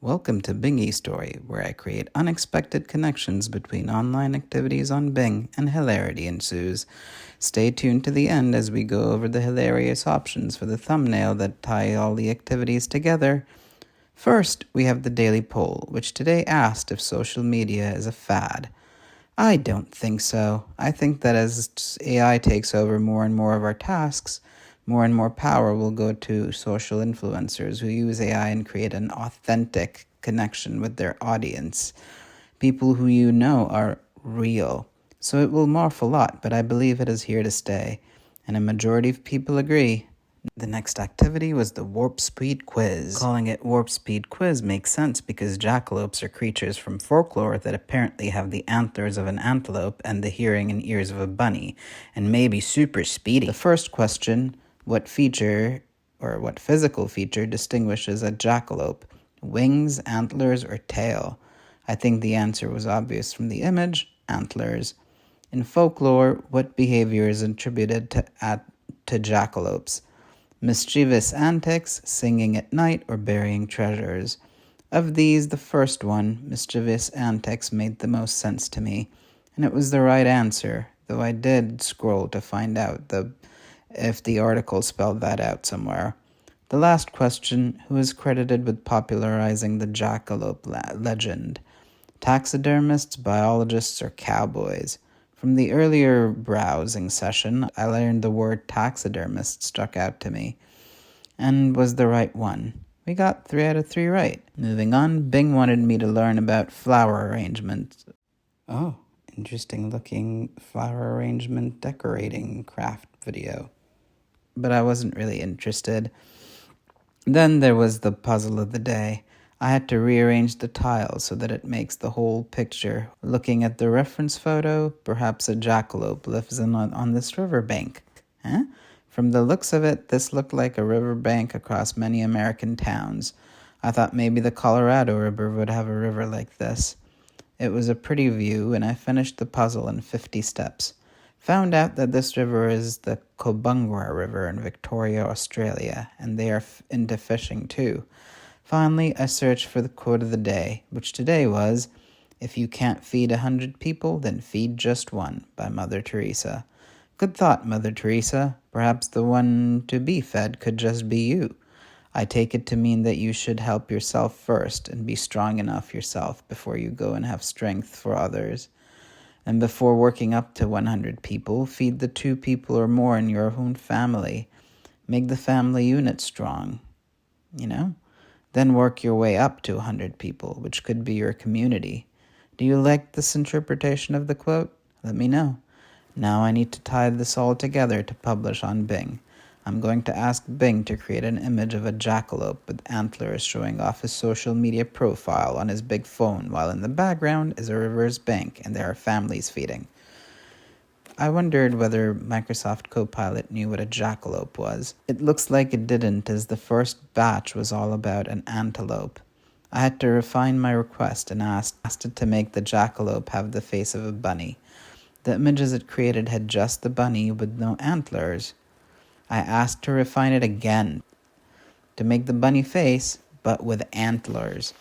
Welcome to Bingy Story, where I create unexpected connections between online activities on Bing and hilarity ensues. Stay tuned to the end as we go over the hilarious options for the thumbnail that tie all the activities together. First, we have the daily poll, which today asked if social media is a fad. I don't think so. I think that as AI takes over more and more of our tasks, more and more power will go to social influencers who use AI and create an authentic connection with their audience. People who you know are real. So it will morph a lot, but I believe it is here to stay. And a majority of people agree. The next activity was the Warp Speed Quiz. Calling it Warp Speed Quiz makes sense because jackalopes are creatures from folklore that apparently have the antlers of an antelope and the hearing and ears of a bunny, and may be super speedy. The first question: what physical feature distinguishes a jackalope? Wings, antlers, or tail? I think the answer was obvious from the image: antlers. In folklore, what behavior is attributed to jackalopes? Mischievous antics, singing at night, or burying treasures? Of these, the first one, mischievous antics, made the most sense to me, and it was the right answer, though I did scroll to find out if the article spelled that out somewhere. The last question: who is credited with popularizing the jackalope legend? Taxidermists, biologists, or cowboys? From the earlier browsing session, I learned the word taxidermist stuck out to me, and was the right one. We got 3 out of 3 right. Moving on, Bing wanted me to learn about flower arrangement. Oh, interesting looking flower arrangement decorating craft video. But I wasn't really interested. Then there was the puzzle of the day. I had to rearrange the tiles so that it makes the whole picture. Looking at the reference photo, perhaps a jackalope lives on this riverbank. Huh? From the looks of it, this looked like a riverbank across many American towns. I thought maybe the Colorado River would have a river like this. It was a pretty view, and I finished the puzzle in 50 steps. Found out that this river is the Cobungra River in Victoria, Australia, and they are into fishing too. Finally, I searched for the quote of the day, which today was, "If you can't feed 100 people, then feed just one," by Mother Teresa. Good thought, Mother Teresa. Perhaps the one to be fed could just be you. I take it to mean that you should help yourself first and be strong enough yourself before you go and have strength for others. And before working up to 100 people, feed the 2 people or more in your own family. Make the family unit strong, Then work your way up to 100 people, which could be your community. Do you like this interpretation of the quote? Let me know. Now I need to tie this all together to publish on Bing. I'm going to ask Bing to create an image of a jackalope with antlers showing off his social media profile on his big phone, while in the background is a river's bank and there are families feeding. I wondered whether Microsoft Copilot knew what a jackalope was. It looks like it didn't, as the first batch was all about an antelope. I had to refine my request and asked it to make the jackalope have the face of a bunny. The images it created had just the bunny with no antlers. I asked to refine it again to make the bunny face, but with antlers.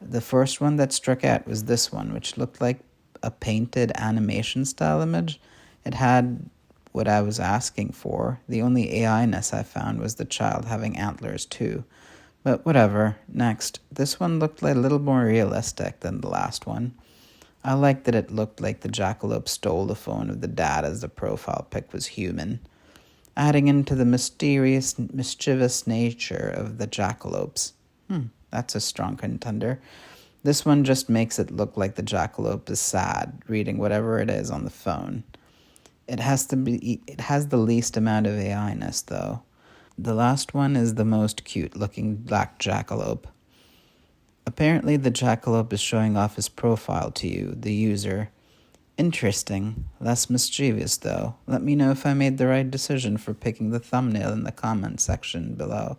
The first one that struck out was this one, which looked like a painted animation style image. It had what I was asking for. The only AI-ness I found was the child having antlers too. But whatever. Next, this one looked like a little more realistic than the last one. I liked that it looked like the jackalope stole the phone of the dad, as the profile pic was human. Adding into the mysterious, mischievous nature of the jackalopes. That's a strong contender. This one just makes it look like the jackalope is sad, reading whatever it is on the phone. It has the least amount of AI-ness, though. The last one is the most cute-looking black jackalope. Apparently, the jackalope is showing off his profile to you, the user. Interesting. Less mischievous, though. Let me know if I made the right decision for picking the thumbnail in the comment section below.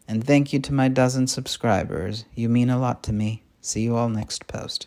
And thank you to my 12 subscribers. You mean a lot to me. See you all next post.